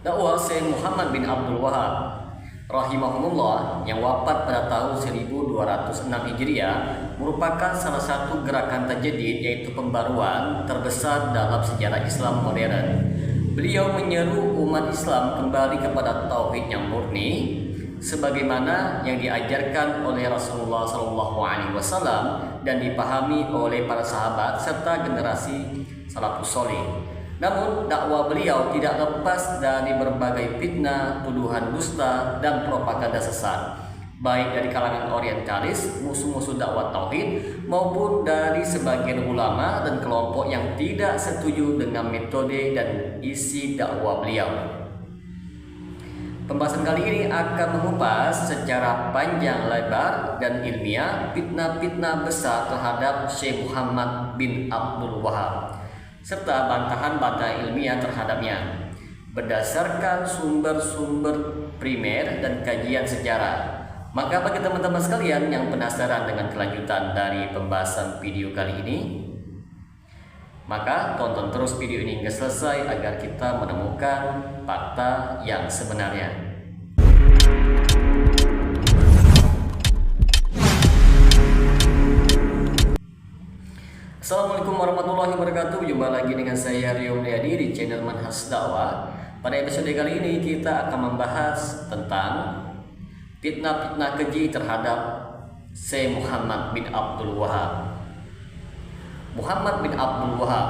Dakwah Syekh Muhammad bin Abdul Wahab rahimahumullah yang wafat pada tahun 1206 Hijriah merupakan salah satu gerakan tajdid, yaitu pembaruan terbesar dalam sejarah Islam modern. Beliau menyeru umat Islam kembali kepada tauhid yang murni sebagaimana yang diajarkan oleh Rasulullah SAW dan dipahami oleh para sahabat serta generasi salafus saleh. Namun dakwah beliau tidak lepas dari berbagai fitnah, tuduhan dusta, dan propaganda sesat, baik dari kalangan orientalis, musuh-musuh dakwah tauhid, maupun dari sebagian ulama dan kelompok yang tidak setuju dengan metode dan isi dakwah beliau. Pembahasan kali ini akan mengupas secara panjang lebar dan ilmiah fitnah-fitnah besar terhadap Syekh Muhammad bin Abdul Wahab serta bantahan-bantahan ilmiah terhadapnya berdasarkan sumber-sumber primer dan kajian sejarah. Maka bagi teman-teman sekalian yang penasaran dengan kelanjutan dari pembahasan video kali ini, maka tonton terus video ini hingga selesai agar kita menemukan fakta yang sebenarnya. Assalamualaikum warahmatullahi wabarakatuh. Jumpa lagi dengan saya Rio Mulyadi di channel Manhaj Dakwah. Pada episode kali ini kita akan membahas tentang fitnah-fitnah keji terhadap Syekh Muhammad bin Abdul Wahab. Muhammad bin Abdul Wahab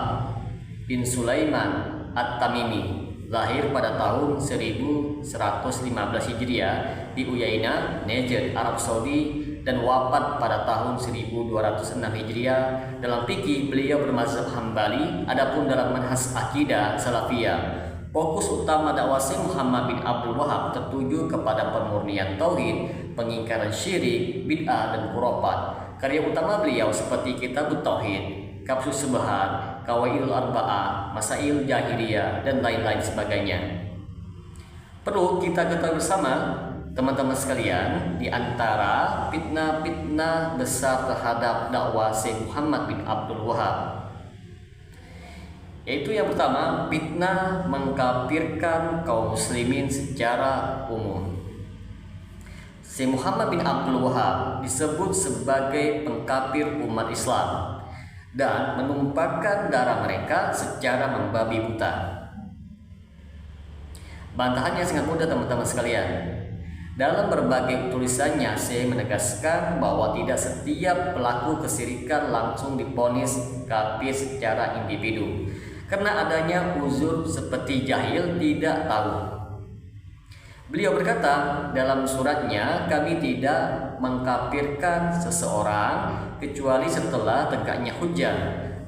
bin Sulaiman At-Tamimi lahir pada tahun 1115 Hijriah di Uyainah, Najd, Arab Saudi, dan wafat pada tahun 1206 Hijriah. Dalam fikih beliau bermazhab Hambali, adapun dalam manhaj akidah Salafiyah, fokus utama dakwah Syekh Muhammad bin Abdul Wahab tertuju kepada pemurnian tauhid, pengingkaran syirik, bid'ah, dan khurafat. Karya utama beliau seperti Kitabut Tauhid, Kapsul Subhan, Qawaidul Arba'ah, Masail Jahiliyah, dan lain-lain sebagainya. Perlu kita ketahui bersama teman-teman sekalian, di antara fitnah-fitnah besar terhadap dakwah Syekh Muhammad bin Abdul Wahab, yaitu yang pertama, fitnah mengkafirkan kaum muslimin secara umum. Syekh Muhammad bin Abdul Wahab disebut sebagai pengkafir umat Islam dan menumpahkan darah mereka secara membabi buta. Bantahannya sangat mudah teman-teman sekalian. Dalam berbagai tulisannya, saya menegaskan bahwa tidak setiap pelaku kesyirikan langsung divonis kafir secara individu, karena adanya uzur seperti jahil, tidak tahu. Beliau berkata dalam suratnya, kami tidak mengkafirkan seseorang kecuali setelah tegaknya hujjah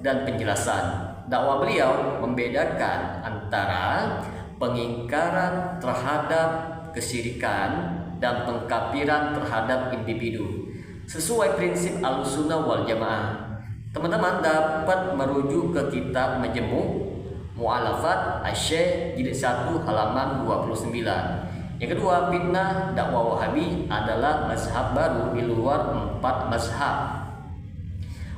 dan penjelasan. Dakwah beliau membedakan antara pengingkaran terhadap kesyirikan dan pengkafiran terhadap individu sesuai prinsip Ahlussunnah wal Jamaah. Teman-teman dapat merujuk ke kitab Majmu' Mu'allafat Asy-Syaikh jilid 1 halaman 29. Yang kedua, fitnah dakwah Wahabi adalah mazhab baru di luar 4 mazhab.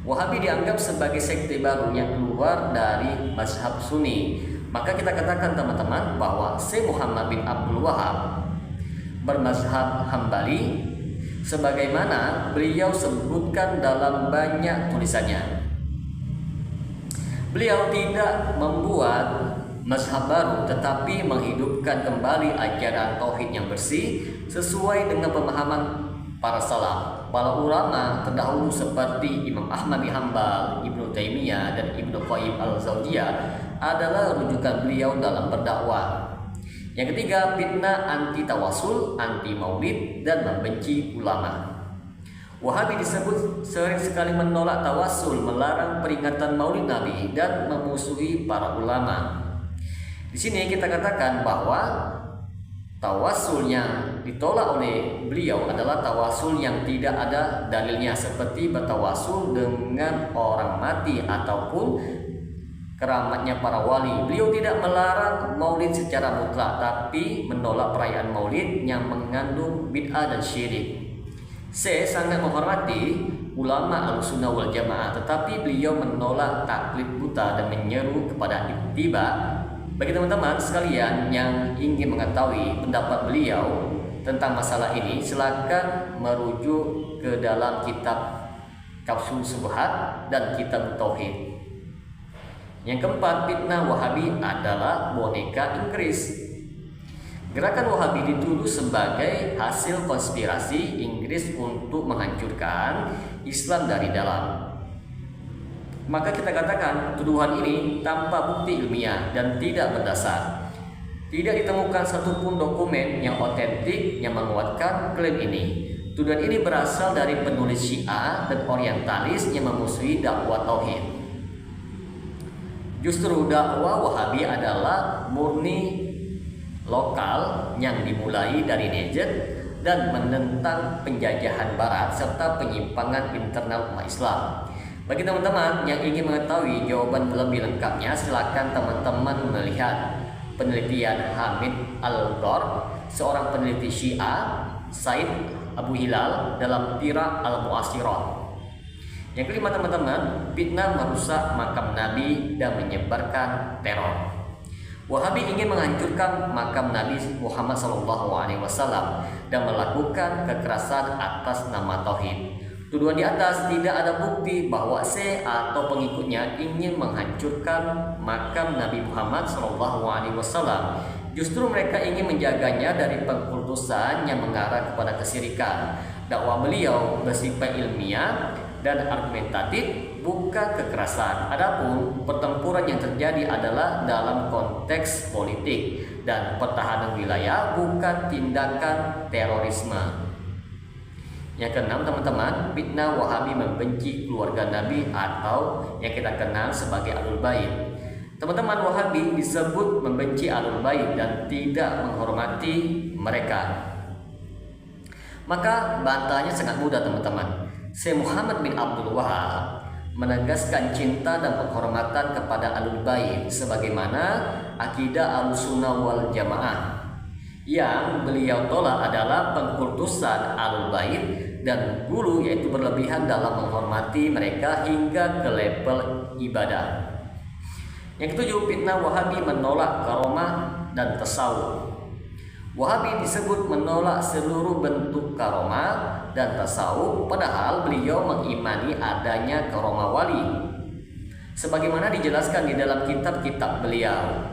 Wahabi dianggap sebagai sekte baru yang keluar dari mazhab Sunni. Maka kita katakan teman-teman bahwa Syekh Muhammad bin Abdul Wahab bermazhab Hambali sebagaimana beliau sebutkan dalam banyak tulisannya. Beliau tidak membuat mazhab baru, tetapi menghidupkan kembali ajaran tauhid yang bersih sesuai dengan pemahaman para salaf. Para ulama terdahulu seperti Imam Ahmad bin Hanbal, Ibnu Taimiyah, dan Ibnu Qayyim al-Jauziyah adalah rujukan beliau dalam berdakwah. Yang ketiga, fitnah anti tawasul, anti maulid, dan membenci ulama. Wahabi disebut sering sekali menolak tawasul, melarang peringatan maulid Nabi, dan memusuhi para ulama. Di sini kita katakan bahwa tawasul yang ditolak oleh beliau adalah tawasul yang tidak ada dalilnya, seperti bertawasul dengan orang mati ataupun keramatnya para wali. Beliau tidak melarang maulid secara mutlak, tapi menolak perayaan maulid yang mengandung bid'ah dan syirik. Saya sangat menghormati ulama Ahlussunnah wal Jamaah, tetapi beliau menolak taklid buta dan menyeru kepada ittiba Bagi teman-teman sekalian yang ingin mengetahui pendapat beliau tentang masalah ini, silakan merujuk ke dalam kitab Kashfus Syubhat dan kitab Tauhid. Yang keempat, fitnah Wahabi adalah boneka Inggris. Gerakan Wahabi dituduh sebagai hasil konspirasi Inggris untuk menghancurkan Islam dari dalam. Maka kita katakan tuduhan ini tanpa bukti ilmiah dan tidak berdasar. Tidak ditemukan satupun dokumen yang otentik yang menguatkan klaim ini. Tuduhan ini berasal dari penulis Syiah dan orientalis yang memusuhi dakwah tauhid. Justru dakwah Wahabi adalah murni lokal yang dimulai dari Najd dan menentang penjajahan Barat serta penyimpangan internal umat Islam. Bagi teman-teman yang ingin mengetahui jawaban lebih lengkapnya, silakan teman-teman melihat penelitian Hamid Al-Ghor, seorang peneliti Syiah, Said Abu Hilal dalam Tira Al-Mu'asirah. Yang kelima teman-teman, fitnah merusak makam Nabi dan menyebarkan teror. Wahabi ingin menghancurkan makam Nabi Muhammad SAW dan melakukan kekerasan atas nama tauhid. Tuduhan di atas tidak ada bukti bahwa Syekh atau pengikutnya ingin menghancurkan makam Nabi Muhammad SAW. Justru mereka ingin menjaganya dari pengkultusan yang mengarah kepada kesyirikan. Dakwah beliau bersifat ilmiah dan argumentatif, bukan kekerasan. Adapun pertempuran yang terjadi adalah dalam konteks politik dan pertahanan wilayah, bukan tindakan terorisme. Yang keenam teman-teman, fitnah Wahabi membenci keluarga Nabi atau yang kita kenal sebagai Ahlul Bait. Teman-teman, Wahabi disebut membenci Ahlul Bait dan tidak menghormati mereka. Maka bantahnya sangat mudah teman-teman. Syekh Muhammad bin Abdul Wahab menegaskan cinta dan penghormatan kepada Ahlul Bait sebagaimana akidah Ahlussunnah wal Jamaah. Yang beliau tolak adalah pengkultusan Ahlul Bait dan gulu, yaitu berlebihan dalam menghormati mereka hingga ke level ibadah. Yang ketujuh, fitnah Wahabi menolak karomah dan tasawuf. Wahabi disebut menolak seluruh bentuk karomah dan tasawuf, padahal beliau mengimani adanya karomah wali. Sebagaimana dijelaskan di dalam kitab-kitab beliau.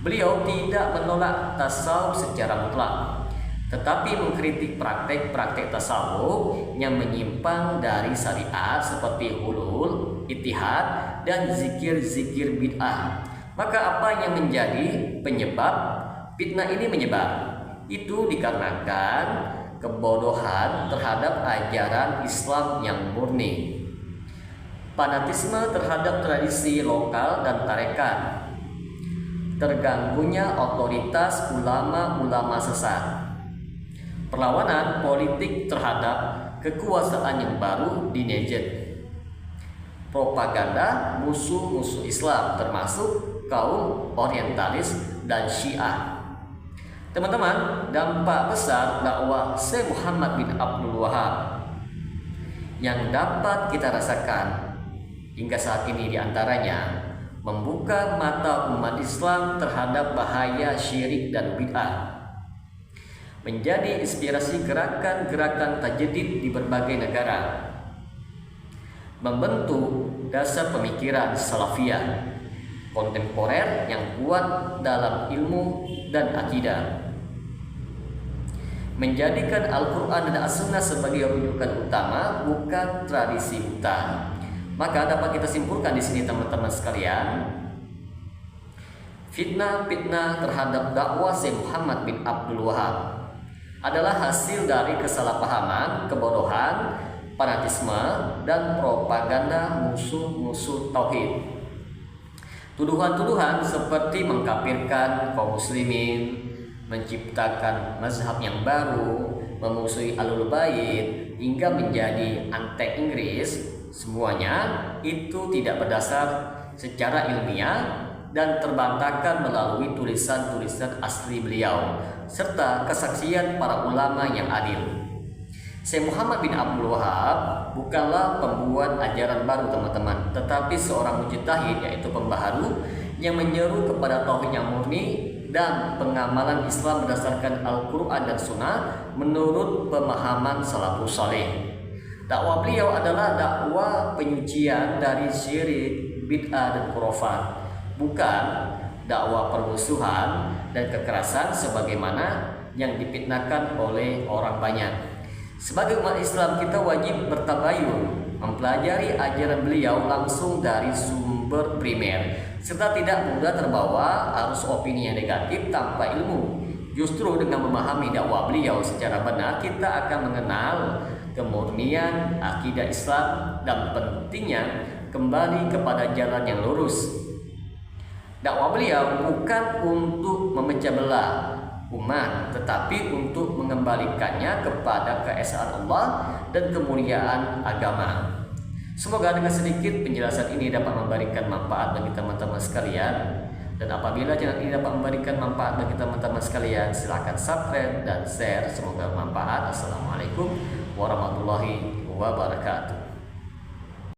Beliau tidak menolak tasawuf secara mutlak, tetapi mengkritik praktek-praktek tasawuf yang menyimpang dari syariat seperti hulul, ittihad, dan zikir-zikir bid'ah. Maka apa yang menjadi penyebab fitnah ini menyebar? Itu dikarenakan kebodohan terhadap ajaran Islam yang murni, fanatisme terhadap tradisi lokal dan tarekat, terganggunya otoritas ulama-ulama sesat, perlawanan politik terhadap kekuasaan yang baru di Najd, propaganda musuh-musuh Islam termasuk kaum orientalis dan Syiah. Teman-teman, dampak besar dakwah Syekh Muhammad bin Abdul Wahab yang dapat kita rasakan hingga saat ini diantaranya membuka mata umat Islam terhadap bahaya syirik dan bid'ah, menjadi inspirasi gerakan-gerakan tajdid di berbagai negara, membentuk dasar pemikiran salafiyah kontemporer yang kuat dalam ilmu dan akidah, menjadikan Al-Quran dan As-Sunnah sebagai rujukan utama, bukan tradisi buta. Maka dapat kita simpulkan di sini teman-teman sekalian, fitnah terhadap dakwah Syekh Muhammad bin Abdul Wahab adalah hasil dari kesalahpahaman, kebodohan, fanatisme, dan propaganda musuh-musuh tauhid. Tuduhan-tuduhan seperti mengkafirkan kaum muslimin, menciptakan mazhab yang baru, memusuhi Ahlul Bait, hingga menjadi anti-Inggris, semuanya itu tidak berdasar secara ilmiah dan terbantahkan melalui tulisan-tulisan asli beliau serta kesaksian para ulama yang adil. Syekh Muhammad bin Abdul Wahab bukanlah pembuat ajaran baru teman-teman, tetapi seorang mujtahid, yaitu pembaharu yang menyeru kepada tauhid yang murni dan pengamalan Islam berdasarkan Al-Quran dan Sunnah menurut pemahaman salafus saleh. Dakwah beliau adalah dakwah penyucian dari syirik, bid'ah dan khurafat, bukan dakwah permusuhan dan kekerasan sebagaimana yang difitnahkan oleh orang banyak. Sebagai umat Islam, kita wajib bertabayun, mempelajari ajaran beliau langsung dari sumber primer, serta tidak mudah terbawa arus opini yang negatif tanpa ilmu. Justru dengan memahami dakwah beliau secara benar, kita akan mengenal kemurnian akidah Islam dan pentingnya kembali kepada jalan yang lurus. Dakwah beliau bukan untuk memecah belah umat, tetapi untuk mengembalikannya kepada keesaan Allah dan kemuliaan agama. Semoga dengan sedikit penjelasan ini dapat memberikan manfaat bagi teman-teman sekalian. Dan apabila channel ini dapat memberikan manfaat bagi teman-teman sekalian, silakan subscribe dan share. Semoga bermanfaat. Assalamualaikum warahmatullahi wabarakatuh.